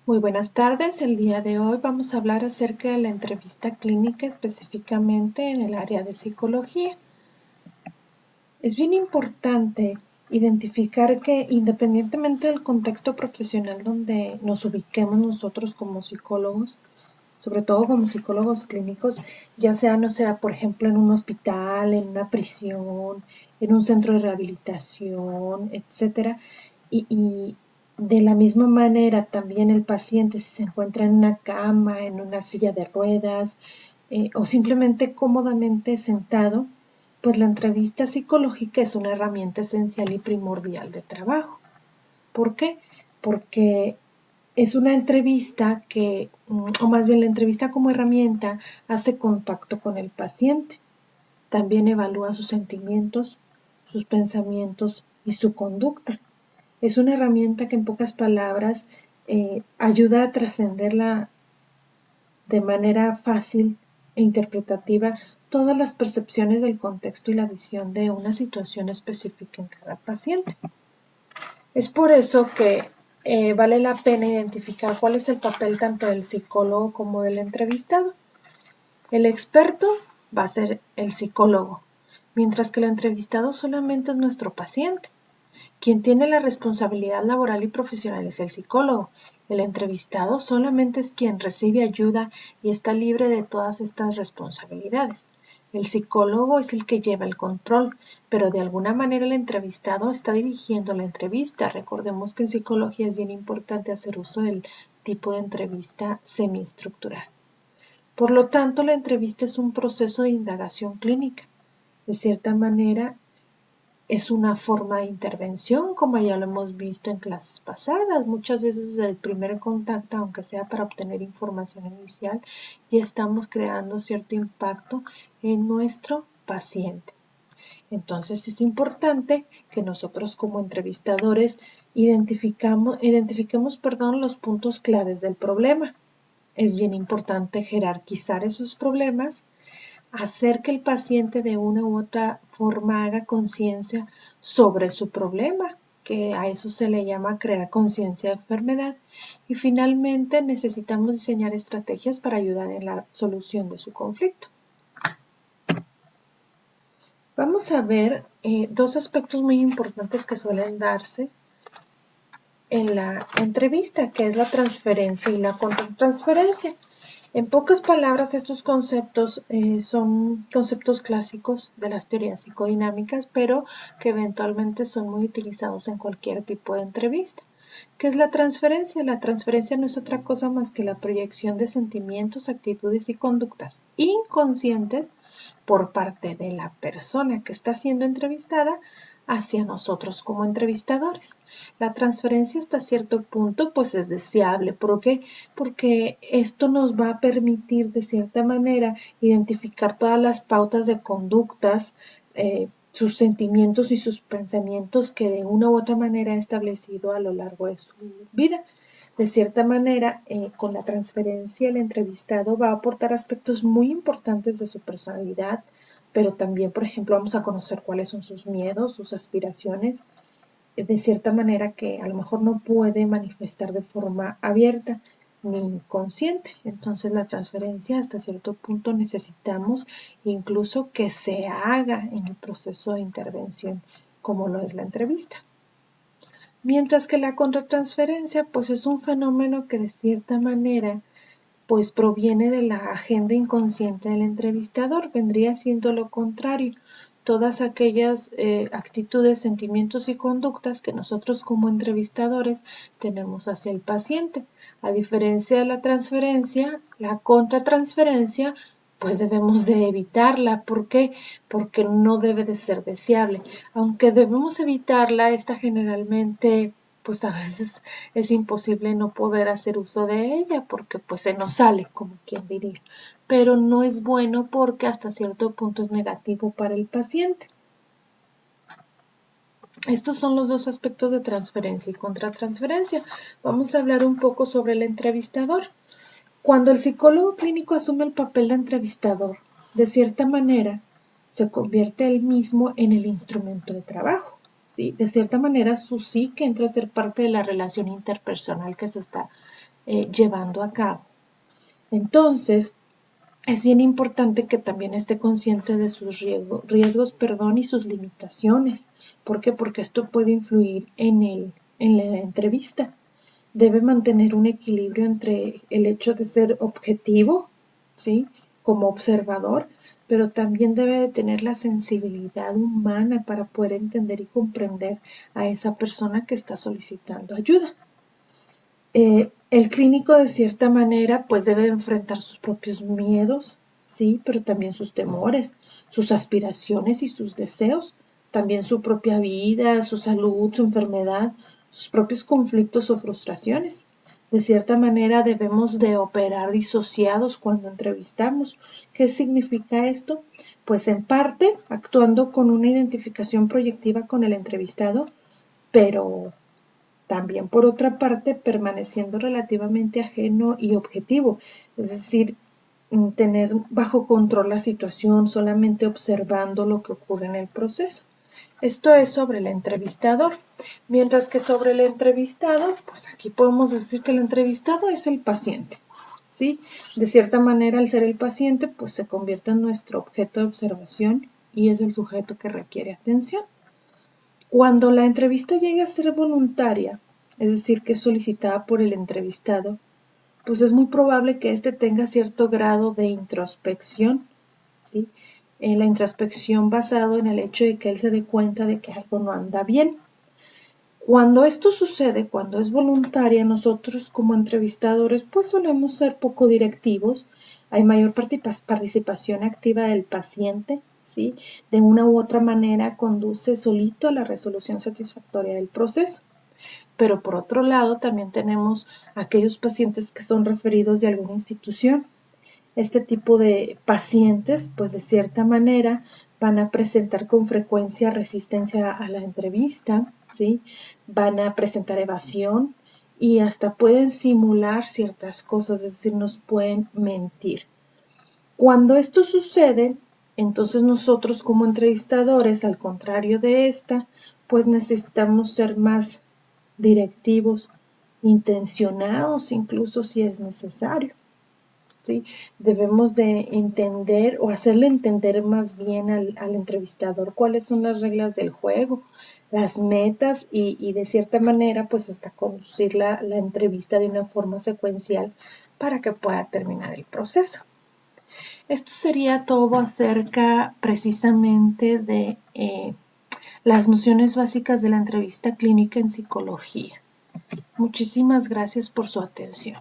Muy buenas tardes. El día de hoy vamos a hablar acerca de la entrevista clínica, específicamente en el área de psicología. Es bien importante identificar que independientemente del contexto profesional donde nos ubiquemos nosotros como psicólogos, sobre todo como psicólogos clínicos, ya sea, no sea, por ejemplo, en un hospital, en una prisión, en un centro de rehabilitación, etcétera, y de la misma manera también el paciente si se encuentra en una cama, en una silla de ruedas o simplemente cómodamente sentado, pues la entrevista psicológica es una herramienta esencial y primordial de trabajo. ¿Por qué? Porque es una entrevista que, o más bien la entrevista como herramienta, hace contacto con el paciente. También evalúa sus sentimientos, sus pensamientos y su conducta. Es una herramienta que en pocas palabras ayuda a trascenderla de manera fácil e interpretativa todas las percepciones del contexto y la visión de una situación específica en cada paciente. Es por eso que vale la pena identificar cuál es el papel tanto del psicólogo como del entrevistado. El experto va a ser el psicólogo, mientras que el entrevistado solamente es nuestro paciente. Quien tiene la responsabilidad laboral y profesional es el psicólogo. El entrevistado solamente es quien recibe ayuda y está libre de todas estas responsabilidades. El psicólogo es el que lleva el control, pero de alguna manera el entrevistado está dirigiendo la entrevista. Recordemos que en psicología es bien importante hacer uso del tipo de entrevista semiestructural. Por lo tanto, la entrevista es un proceso de indagación clínica. De cierta manera, es una forma de intervención, como ya lo hemos visto en clases pasadas. Muchas veces desde el primer contacto, aunque sea para obtener información inicial, ya estamos creando cierto impacto en nuestro paciente. Entonces es importante que nosotros como entrevistadores identifiquemos los puntos claves del problema. Es bien importante jerarquizar esos problemas, hacer que el paciente de una u otra forma haga conciencia sobre su problema, que a eso se le llama crear conciencia de enfermedad. Y finalmente necesitamos diseñar estrategias para ayudar en la solución de su conflicto. Vamos a ver dos aspectos muy importantes que suelen darse en la entrevista, que es la transferencia y la contratransferencia. En pocas palabras, estos conceptos son conceptos clásicos de las teorías psicodinámicas, pero que eventualmente son muy utilizados en cualquier tipo de entrevista. ¿Qué es la transferencia? La transferencia no es otra cosa más que la proyección de sentimientos, actitudes y conductas inconscientes por parte de la persona que está siendo entrevistada hacia nosotros como entrevistadores. La transferencia hasta cierto punto pues es deseable. ¿Por qué? Porque esto nos va a permitir de cierta manera identificar todas las pautas de conductas, sus sentimientos y sus pensamientos que de una u otra manera ha establecido a lo largo de su vida. De cierta manera, con la transferencia, el entrevistado va a aportar aspectos muy importantes de su personalidad, pero también, por ejemplo, vamos a conocer cuáles son sus miedos, sus aspiraciones, de cierta manera que a lo mejor no puede manifestar de forma abierta ni consciente. Entonces la transferencia hasta cierto punto necesitamos incluso que se haga en el proceso de intervención, como lo es la entrevista. Mientras que la contratransferencia pues es un fenómeno que de cierta manera pues proviene de la agenda inconsciente del entrevistador, vendría siendo lo contrario, todas aquellas actitudes, sentimientos y conductas que nosotros como entrevistadores tenemos hacia el paciente. A diferencia de la transferencia, la contratransferencia pues debemos de evitarla. ¿Por qué? Porque no debe de ser deseable. Aunque debemos evitarla, esta generalmente pues a veces es imposible no poder hacer uso de ella porque pues se nos sale, como quien diría. Pero no es bueno porque hasta cierto punto es negativo para el paciente. Estos son los dos aspectos de transferencia y contratransferencia. Vamos a hablar un poco sobre el entrevistador. Cuando el psicólogo clínico asume el papel de entrevistador, de cierta manera, se convierte él mismo en el instrumento de trabajo. ¿Sí? De cierta manera, su psique entra a ser parte de la relación interpersonal que se está llevando a cabo. Entonces, es bien importante que también esté consciente de sus riesgos, y sus limitaciones. ¿Por qué? Porque esto puede influir en la entrevista. Debe mantener un equilibrio entre el hecho de ser objetivo, ¿sí?, como observador, pero también debe de tener la sensibilidad humana para poder entender y comprender a esa persona que está solicitando ayuda. El clínico, de cierta manera, pues debe enfrentar sus propios miedos, sí, pero también sus temores, sus aspiraciones y sus deseos, también su propia vida, su salud, su enfermedad, sus propios conflictos o frustraciones. De cierta manera debemos de operar disociados cuando entrevistamos. ¿Qué significa esto? Pues en parte actuando con una identificación proyectiva con el entrevistado, pero también, por otra parte, permaneciendo relativamente ajeno y objetivo, es decir, tener bajo control la situación, solamente observando lo que ocurre en el proceso. Esto es sobre el entrevistador. Mientras que sobre el entrevistado, pues aquí podemos decir que el entrevistado es el paciente, ¿sí? De cierta manera, al ser el paciente, pues se convierte en nuestro objeto de observación y es el sujeto que requiere atención. Cuando la entrevista llegue a ser voluntaria, es decir, que es solicitada por el entrevistado, pues es muy probable que éste tenga cierto grado de introspección, ¿sí? La introspección basado en el hecho de que él se dé cuenta de que algo no anda bien. Cuando esto sucede, cuando es voluntaria, nosotros como entrevistadores pues solemos ser poco directivos, hay mayor participación activa del paciente, ¿sí? De una u otra manera conduce solito a la resolución satisfactoria del proceso. Pero por otro lado también tenemos aquellos pacientes que son referidos de alguna institución. Este tipo de pacientes, pues de cierta manera, van a presentar con frecuencia resistencia a la entrevista, ¿sí? Van a presentar evasión y hasta pueden simular ciertas cosas, es decir, nos pueden mentir. Cuando esto sucede, entonces nosotros como entrevistadores, al contrario de esta, pues necesitamos ser más directivos, intencionados, incluso si es necesario. ¿Sí? Debemos de entender o hacerle entender más bien al entrevistador cuáles son las reglas del juego, las metas y de cierta manera pues hasta conducir la entrevista de una forma secuencial para que pueda terminar el proceso. Esto sería todo acerca precisamente de las nociones básicas de la entrevista clínica en psicología. Muchísimas gracias por su atención.